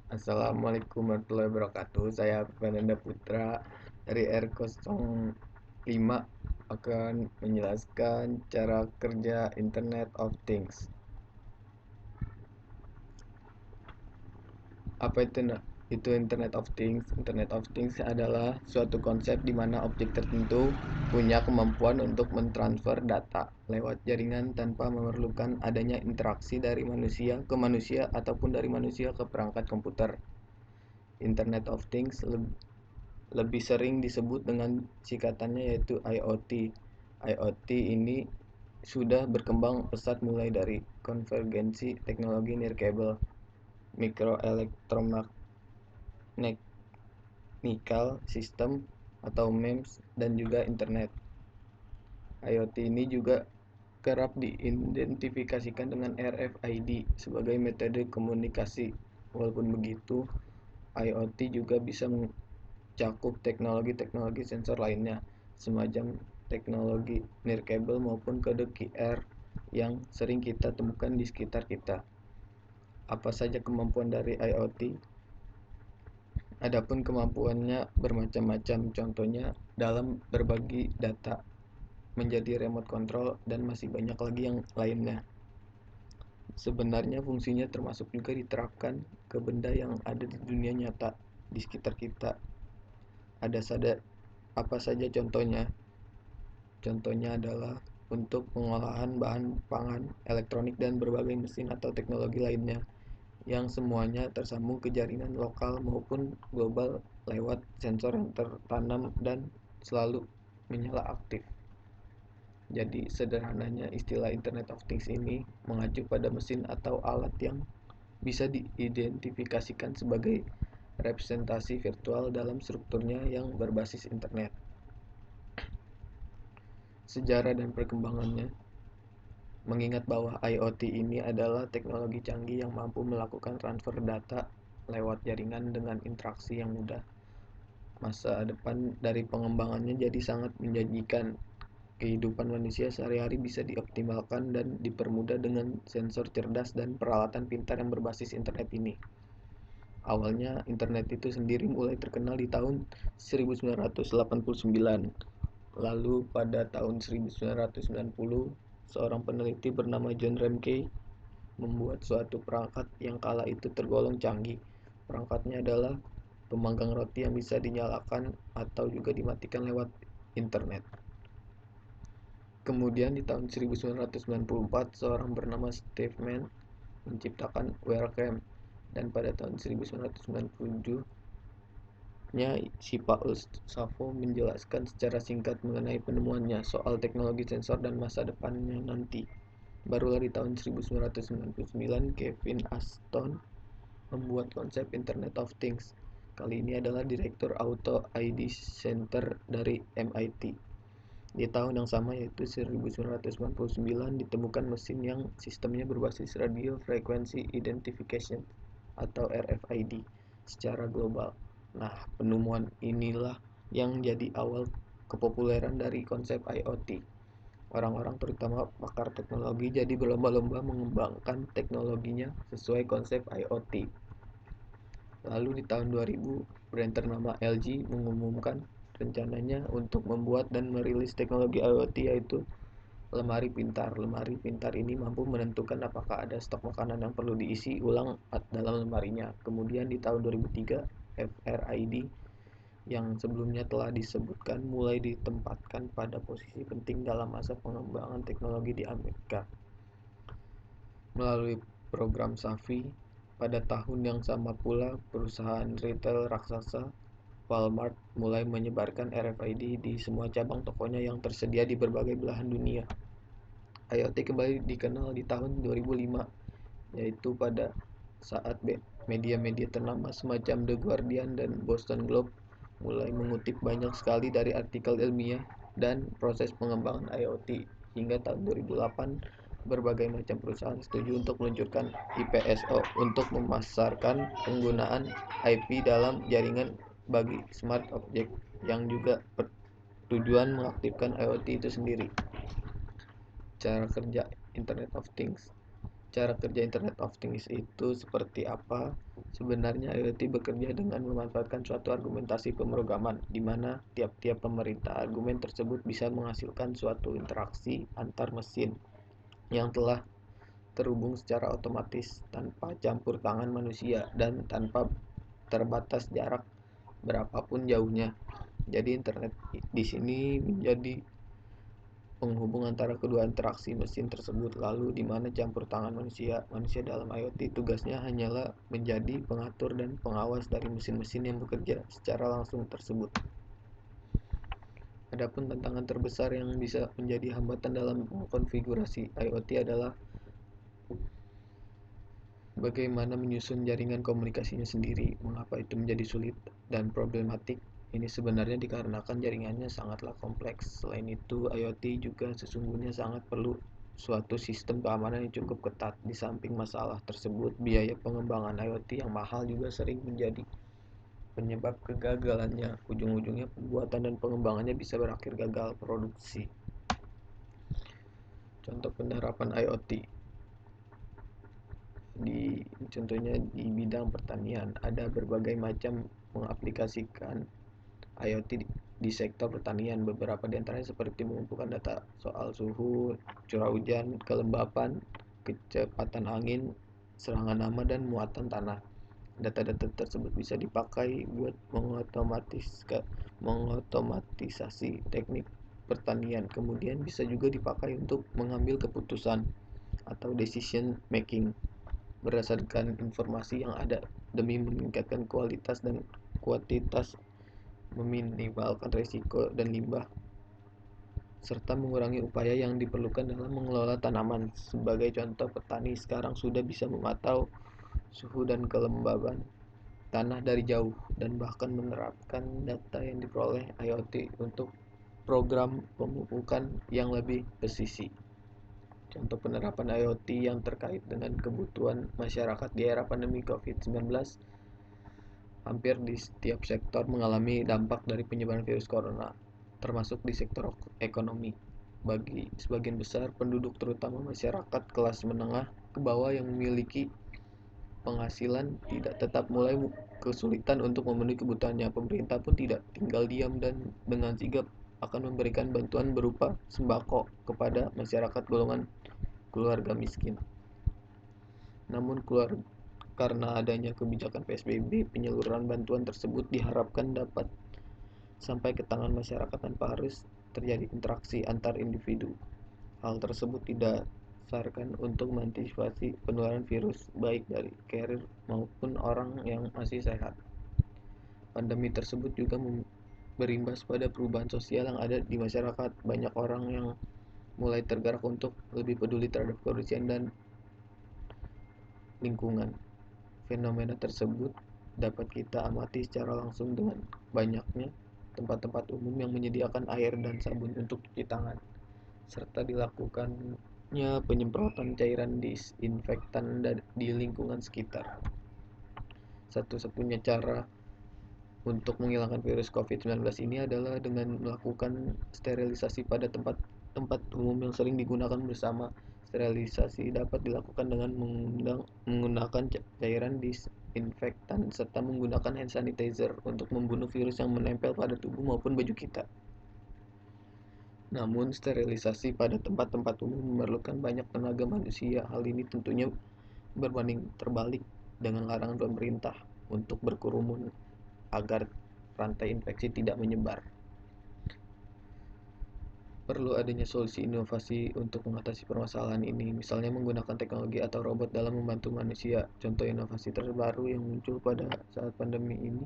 Assalamualaikum warahmatullahi wabarakatuh. Saya Fernanda Putra dari R05 akan menjelaskan cara kerja Internet of Things. Apa itu Internet of Things? Internet of Things adalah suatu konsep di mana objek tertentu punya kemampuan untuk mentransfer data lewat jaringan tanpa memerlukan adanya interaksi dari manusia ke manusia ataupun dari manusia ke perangkat komputer. Internet of Things lebih sering disebut dengan singkatannya yaitu IoT. IoT ini sudah berkembang pesat mulai dari konvergensi teknologi nirkabel, microelectromechanical system atau MEMS, dan juga internet. IoT ini juga kerap diidentifikasikan dengan RFID sebagai metode komunikasi. Walaupun begitu, IoT juga bisa mencakup teknologi-teknologi sensor lainnya, semacam teknologi nirkabel maupun kode QR yang sering kita temukan di sekitar kita. Apa saja kemampuan dari IoT? Adapun kemampuannya bermacam-macam, contohnya dalam berbagi data menjadi remote control dan masih banyak lagi yang lainnya. Sebenarnya fungsinya termasuk juga diterapkan ke benda yang ada di dunia nyata di sekitar kita. Apa saja contohnya? Contohnya adalah untuk pengolahan bahan pangan, elektronik, dan berbagai mesin atau teknologi lainnya yang semuanya tersambung ke jaringan lokal maupun global lewat sensor yang tertanam dan selalu menyala aktif. Jadi sederhananya istilah Internet of Things ini mengacu pada mesin atau alat yang bisa diidentifikasikan sebagai representasi virtual dalam strukturnya yang berbasis internet. Sejarah dan perkembangannya. Mengingat bahwa IoT ini adalah teknologi canggih yang mampu melakukan transfer data lewat jaringan dengan interaksi yang mudah. Masa depan dari pengembangannya jadi sangat menjanjikan. Kehidupan manusia sehari-hari bisa dioptimalkan dan dipermudah dengan sensor cerdas dan peralatan pintar yang berbasis internet ini. Awalnya internet itu sendiri mulai terkenal di tahun 1989. Lalu pada tahun 1990, seorang peneliti bernama John Remke membuat suatu perangkat yang kala itu tergolong canggih. Perangkatnya adalah pemanggang roti yang bisa dinyalakan atau juga dimatikan lewat internet. Kemudian di tahun 1994, seorang bernama Steve Mann menciptakan Wacom, dan pada tahun 1997 si Paul Szabo menjelaskan secara singkat mengenai penemuannya soal teknologi sensor dan masa depannya nanti. Barulah di tahun 1999 Kevin Ashton membuat konsep Internet of Things. Kali ini adalah Direktur Auto ID Center dari MIT. Di tahun yang sama yaitu 1999 ditemukan mesin yang sistemnya berbasis Radio Frequency Identification atau RFID secara global. Nah, penemuan inilah yang jadi awal kepopuleran dari konsep IoT. Orang-orang terutama pakar teknologi jadi berlomba-lomba mengembangkan teknologinya sesuai konsep IoT. Lalu di tahun 2000, brand ternama LG mengumumkan rencananya untuk membuat dan merilis teknologi IoT yaitu lemari pintar. Lemari pintar ini mampu menentukan apakah ada stok makanan yang perlu diisi ulang dalam lemarinya. Kemudian di tahun 2003, FRID yang sebelumnya telah disebutkan mulai ditempatkan pada posisi penting dalam masa pengembangan teknologi di Amerika. Melalui program SAFI, pada tahun yang sama pula perusahaan retail raksasa Walmart mulai menyebarkan RFID di semua cabang tokonya yang tersedia di berbagai belahan dunia. IoT kembali dikenal di tahun 2005, yaitu pada saat media-media ternama semacam The Guardian dan Boston Globe mulai mengutip banyak sekali dari artikel ilmiah dan proses pengembangan IoT. Hingga tahun 2008, berbagai macam perusahaan setuju untuk meluncurkan IPSO untuk memasarkan penggunaan IP dalam jaringan bagi smart object yang juga bertujuan mengaktifkan IoT itu sendiri. Cara kerja Internet of Things. Cara kerja Internet of Things itu seperti apa? Sebenarnya IoT bekerja dengan memanfaatkan suatu argumentasi pemrograman, di mana tiap-tiap pemerintah argumen tersebut bisa menghasilkan suatu interaksi antar mesin yang telah terhubung secara otomatis tanpa campur tangan manusia dan tanpa terbatas jarak berapapun jauhnya. Jadi internet di sini menjadi penghubung antara kedua interaksi mesin tersebut, lalu di mana campur tangan manusia. Manusia dalam IoT tugasnya hanyalah menjadi pengatur dan pengawas dari mesin-mesin yang bekerja secara langsung tersebut. Adapun tantangan terbesar yang bisa menjadi hambatan dalam konfigurasi IoT adalah bagaimana menyusun jaringan komunikasinya sendiri. Mengapa itu menjadi sulit dan problematik? Ini sebenarnya dikarenakan jaringannya sangatlah kompleks. Selain itu, IoT juga sesungguhnya sangat perlu suatu sistem keamanan yang cukup ketat. Di samping masalah tersebut, biaya pengembangan IoT yang mahal juga sering menjadi penyebab kegagalannya. Ujung-ujungnya pembuatan dan pengembangannya bisa berakhir gagal produksi. Contoh penerapan IoT contohnya di bidang pertanian, ada berbagai macam mengaplikasikan IoT di sektor pertanian. Beberapa di antaranya seperti mengumpulkan data soal suhu, curah hujan, kelembapan, kecepatan angin, serangan hama, dan muatan tanah. Data-data tersebut bisa dipakai buat mengotomatisasi teknik pertanian. Kemudian bisa juga dipakai untuk mengambil keputusan atau decision making berdasarkan informasi yang ada demi meningkatkan kualitas dan kuantitas, meminimalkan risiko dan limbah, serta mengurangi upaya yang diperlukan dalam mengelola tanaman. Sebagai contoh, petani sekarang sudah bisa memantau suhu dan kelembaban tanah dari jauh dan bahkan menerapkan data yang diperoleh IoT untuk program pemupukan yang lebih presisi. Contoh penerapan IoT yang terkait dengan kebutuhan masyarakat di era pandemi COVID-19. Hampir di setiap sektor mengalami dampak dari penyebaran virus corona, termasuk di sektor ekonomi. Bagi sebagian besar penduduk, terutama masyarakat kelas menengah ke bawah yang memiliki penghasilan tidak tetap, mulai kesulitan untuk memenuhi kebutuhannya. Pemerintah pun tidak tinggal diam dan dengan sigap akan memberikan bantuan berupa sembako kepada masyarakat golongan keluarga miskin. Namun karena adanya kebijakan PSBB, penyaluran bantuan tersebut diharapkan dapat sampai ke tangan masyarakat tanpa harus terjadi interaksi antar individu. Hal tersebut tidak dasarkan untuk mengantisipasi penularan virus baik dari carrier maupun orang yang masih sehat. Pandemi tersebut juga berimbas pada perubahan sosial yang ada di masyarakat. Banyak orang yang mulai tergerak untuk lebih peduli terhadap kebersihan dan lingkungan. Fenomena tersebut dapat kita amati secara langsung dengan banyaknya tempat-tempat umum yang menyediakan air dan sabun untuk cuci tangan, serta dilakukannya penyemprotan cairan disinfektan di lingkungan sekitar. Satu-satunya cara untuk menghilangkan virus COVID-19 ini adalah dengan melakukan sterilisasi pada tempat-tempat umum yang sering digunakan bersama. Sterilisasi dapat dilakukan dengan menggunakan cairan disinfektan serta menggunakan hand sanitizer untuk membunuh virus yang menempel pada tubuh maupun baju kita. Namun, sterilisasi pada tempat-tempat umum memerlukan banyak tenaga manusia. Hal ini tentunya berbanding terbalik dengan larangan pemerintah untuk berkerumun agar rantai infeksi tidak menyebar. Perlu adanya solusi inovasi untuk mengatasi permasalahan ini, misalnya menggunakan teknologi atau robot dalam membantu manusia. Contoh inovasi terbaru yang muncul pada saat pandemi ini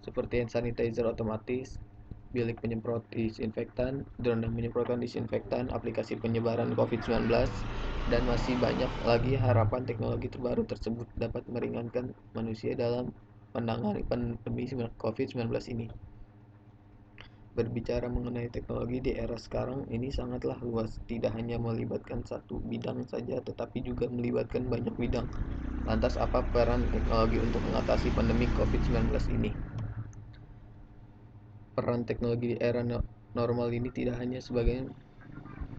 seperti hand sanitizer otomatis, bilik penyemprot disinfektan, drone yang menyemprotkan disinfektan, aplikasi penyebaran COVID-19, dan masih banyak lagi. Harapan teknologi terbaru tersebut dapat meringankan manusia dalam menangani pandemi COVID-19 ini. Berbicara mengenai teknologi di era sekarang ini sangatlah luas, tidak hanya melibatkan satu bidang saja, tetapi juga melibatkan banyak bidang. Lantas apa peran teknologi untuk mengatasi pandemi COVID-19 ini? Peran teknologi di era normal ini tidak hanya sebagai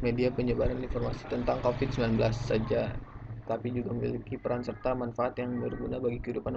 media penyebaran informasi tentang COVID-19 saja, tapi juga memiliki peran serta manfaat yang berguna bagi kehidupan